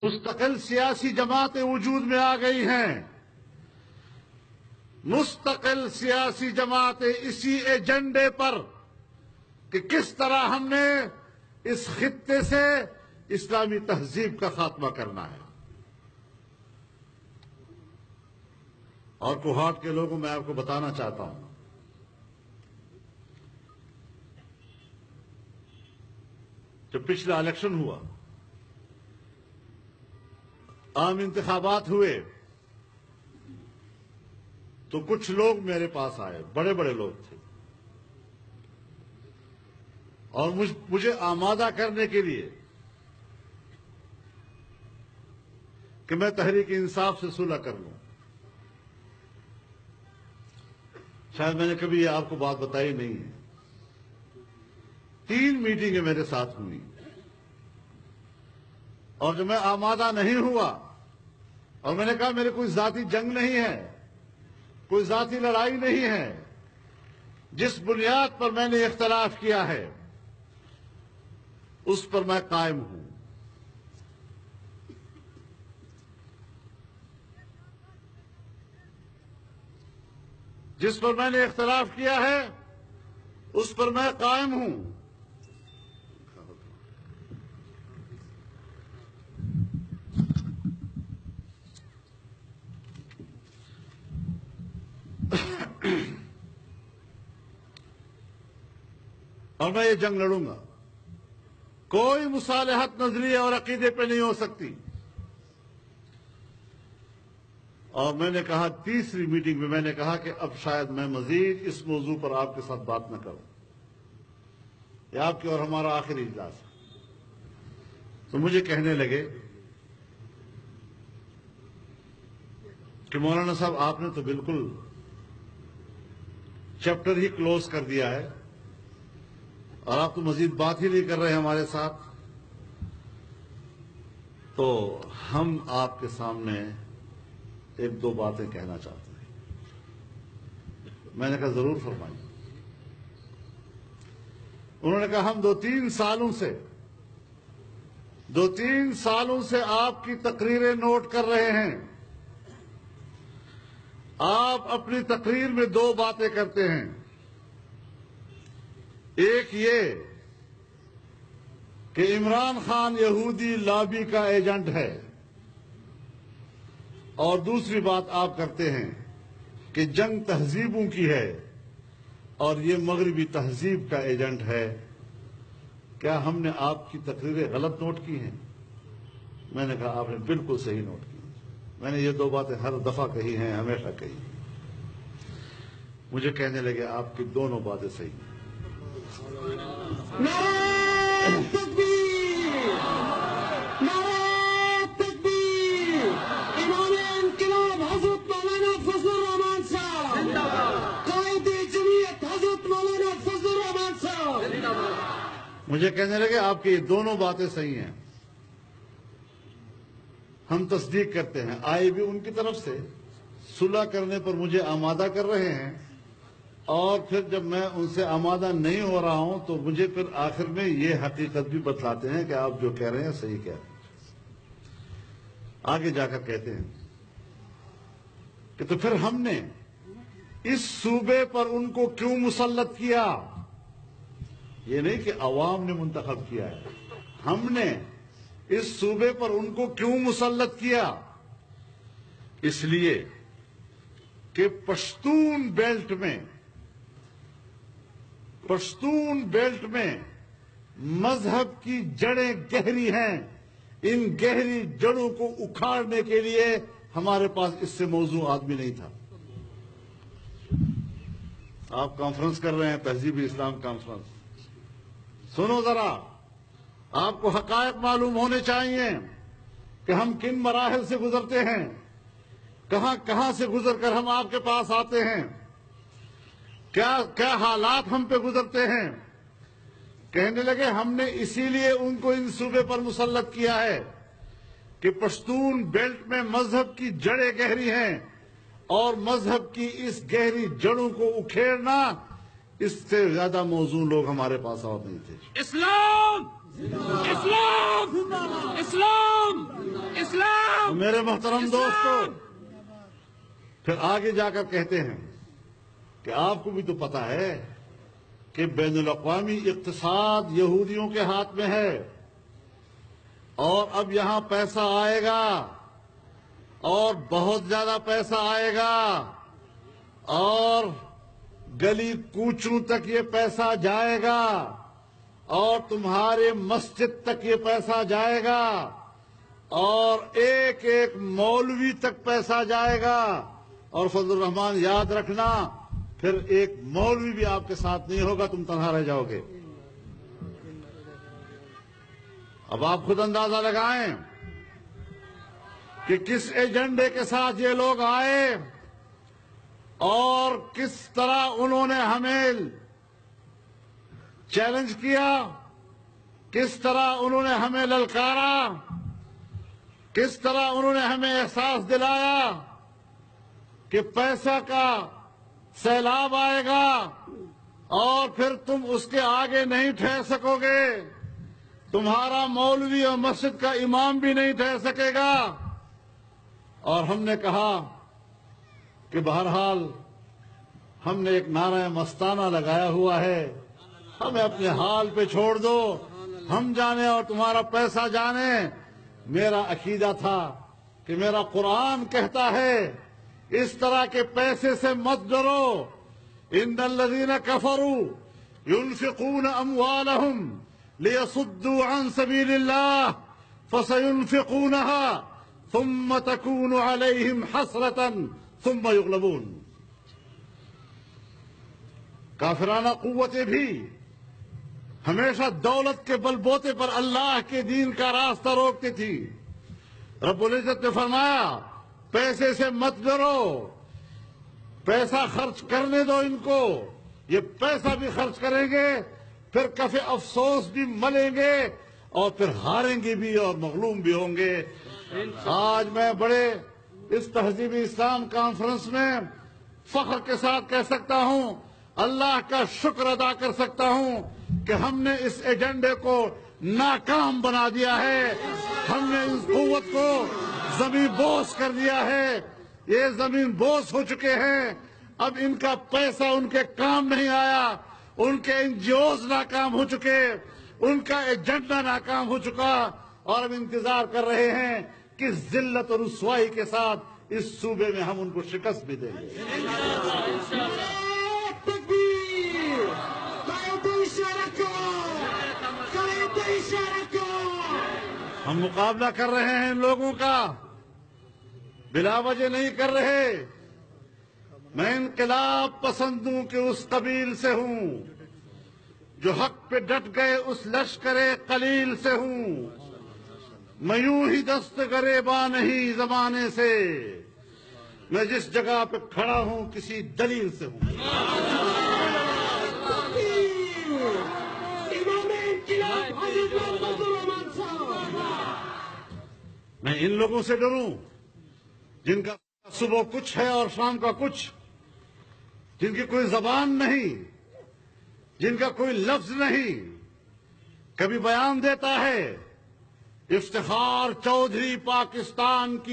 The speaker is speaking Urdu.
مستقل سیاسی جماعتیں وجود میں آ گئی ہیں. مستقل سیاسی جماعتیں اسی ایجنڈے پر کہ کس طرح ہم نے اس خطے سے اسلامی تہذیب کا خاتمہ کرنا ہے. اور کوہاٹ کے لوگوں میں آپ کو بتانا چاہتا ہوں، جب پچھلا الیکشن ہوا، عام انتخابات ہوئے، تو کچھ لوگ میرے پاس آئے، بڑے بڑے لوگ تھے، اور مجھے آمادہ کرنے کے لیے کہ میں تحریک انصاف سے صلح کر لوں. شاید میں نے کبھی یہ آپ کو بات بتائی نہیں ہے. 3 میٹنگیں میرے ساتھ ہوئی، اور جب میں آمادہ نہیں ہوا اور میں نے کہا میرے کوئی ذاتی جنگ نہیں ہے، کوئی ذاتی لڑائی نہیں ہے، جس بنیاد پر میں نے اختلاف کیا ہے اس پر میں قائم ہوں. جس پر میں نے اختلاف کیا ہے اس پر میں قائم ہوں. اور میں یہ جنگ لڑوں گا. کوئی مصالحت نظریے اور عقیدے پہ نہیں ہو سکتی. اور میں نے کہا، تیسری میٹنگ میں میں نے کہا کہ اب شاید میں مزید اس موضوع پر آپ کے ساتھ بات نہ کروں. یہ آپ کی اور ہمارا آخری اجلاس ہے. تو مجھے کہنے لگے کہ مولانا صاحب آپ نے تو بالکل چیپٹر ہی کلوز کر دیا ہے، اور آپ تو مزید بات ہی نہیں کر رہے ہمارے ساتھ. تو ہم آپ کے سامنے 1-2 باتیں کہنا چاہتے ہیں. میں نے کہا ضرور فرمائیے. انہوں نے کہا ہم 2-3 سالوں سے آپ کی تقریریں نوٹ کر رہے ہیں. آپ اپنی تقریر میں 2 باتیں کرتے ہیں. ایک یہ کہ عمران خان یہودی لابی کا ایجنٹ ہے، اور دوسری بات آپ کرتے ہیں کہ جنگ تہذیبوں کی ہے اور یہ مغربی تہذیب کا ایجنٹ ہے. کیا ہم نے آپ کی تقریریں غلط نوٹ کی ہیں؟ میں نے کہا آپ نے بالکل صحیح نوٹ کی. میں نے یہ 2 باتیں ہر دفعہ کہی ہیں، ہمیشہ کہی. مجھے کہنے لگے آپ کی دونوں باتیں صحیح ہیں. نعرہ تکبیر! نعرہ تکبیر! امام انقلاب حضرت مولانا فضل الرحمان صاحب، قائد جمعیت حضرت مولانا فضل الرحمان صاحب. مجھے کہنے لگے آپ کی یہ دونوں باتیں صحیح ہیں، ہم تصدیق کرتے ہیں. آئی بھی ان کی طرف سے صلح کرنے پر مجھے آمادہ کر رہے ہیں، اور پھر جب میں ان سے آمادہ نہیں ہو رہا ہوں تو مجھے پھر آخر میں یہ حقیقت بھی بتلاتے ہیں کہ آپ جو کہہ رہے ہیں صحیح کہہ رہے ہیں. آگے جا کر کہتے ہیں کہ تو پھر ہم نے اس صوبے پر ان کو کیوں مسلط کیا؟ یہ نہیں کہ عوام نے منتخب کیا ہے، ہم نے اس صوبے پر ان کو کیوں مسلط کیا؟ اس لیے کہ پشتون بیلٹ میں مذہب کی جڑیں گہری ہیں. ان گہری جڑوں کو اکھاڑنے کے لیے ہمارے پاس اس سے موزوں آدمی نہیں تھا. آپ کانفرنس کر رہے ہیں، تہذیب اسلام کانفرنس. سنو ذرا، آپ کو حقائق معلوم ہونے چاہیے کہ ہم کن مراحل سے گزرتے ہیں، کہاں سے گزر کر ہم آپ کے پاس آتے ہیں، کیا حالات ہم پہ گزرتے ہیں. کہنے لگے ہم نے اسی لیے ان کو ان صوبے پر مسلط کیا ہے کہ پشتون بیلٹ میں مذہب کی جڑیں گہری ہیں، اور مذہب کی اس گہری جڑوں کو اکھیڑنا، اس سے زیادہ موزوں لوگ ہمارے پاس اور نہیں تھے. اسلام! اسلام! اسلام! میرے محترم دوستو، پھر آگے جا کر کہتے ہیں کہ آپ کو بھی تو پتا ہے کہ بین الاقوامی اقتصاد یہودیوں کے ہاتھ میں ہے، اور اب یہاں پیسہ آئے گا اور بہت زیادہ پیسہ آئے گا، اور گلی کوچوں تک یہ پیسہ جائے گا، اور تمہارے مسجد تک یہ پیسہ جائے گا، اور ایک ایک مولوی تک پیسہ جائے گا۔ اور فضل الرحمان یاد رکھنا، پھر ایک مولوی بھی آپ کے ساتھ نہیں ہوگا، تم تنہا رہ جاؤ گے۔ اب آپ خود اندازہ لگائیں کہ کس ایجنڈے کے ساتھ یہ لوگ آئے اور کس طرح انہوں نے ہمیں چیلنج کیا، کس طرح انہوں نے ہمیں للکارا، کس طرح انہوں نے ہمیں احساس دلایا کہ پیسہ کا سیلاب آئے گا اور پھر تم اس کے آگے نہیں ٹھہر سکو گے، تمہارا مولوی اور مسجد کا امام بھی نہیں ٹھہر سکے گا۔ اور ہم نے کہا کہ بہرحال ہم نے ایک نعرہ مستانہ لگایا ہوا ہے، ہمیں اپنے حال پہ چھوڑ دو، ہم جانے اور تمہارا پیسہ جانے۔ میرا عقیدہ تھا کہ میرا قرآن کہتا ہے اس طرح کے پیسے سے مت ڈرو، ان الذین کفروا ينفقون اموالهم ليصدوا عن سبيل الله فسينفقونها ثم تكون عليهم حسرة ثم يغلبون۔ کافرانہ قوتیں بھی ہمیشہ دولت کے بل بوتے پر اللہ کے دین کا راستہ روکتی تھی۔ رب العزت نے فرمایا پیسے سے مت ڈرو، پیسہ خرچ کرنے دو ان کو، یہ پیسہ بھی خرچ کریں گے، پھر کفِ افسوس بھی ملیں گے، اور پھر ہاریں گے بھی اور مغلوب بھی ہوں گے۔ آج میں بڑے اس تہذیب اسلام کانفرنس میں فخر کے ساتھ کہہ سکتا ہوں، اللہ کا شکر ادا کر سکتا ہوں کہ ہم نے اس ایجنڈے کو ناکام بنا دیا ہے، ہم نے اس قوت کو زمین بوس کر دیا ہے، یہ زمین بوس ہو چکے ہیں، اب ان کا پیسہ ان کے کام نہیں آیا، ان کے NGOs ناکام ہو چکے، ان کا ایجنڈا ناکام ہو چکا، اور اب انتظار کر رہے ہیں کہ ذلت اور رسوائی کے ساتھ اس صوبے میں ہم ان کو شکست بھی دیں گے۔ ہم مقابلہ کر رہے ہیں ان لوگوں کا، بلا وجہ نہیں کر رہے۔ میں انقلاب پسندوں کے اس قبیل سے ہوں، جو حق پہ ڈٹ گئے اس لشکر قلیل سے ہوں، میں یوں ہی دست گریباں نہیں زمانے سے، میں جس جگہ پہ کھڑا ہوں کسی دلیل سے ہوں۔ میں ان لوگوں سے ڈروں جن کا صبح کچھ ہے اور شام کا کچھ، جن کی کوئی زبان نہیں، جن کا کوئی لفظ نہیں۔ کبھی بیان دیتا ہے افتخار چودھری پاکستان کی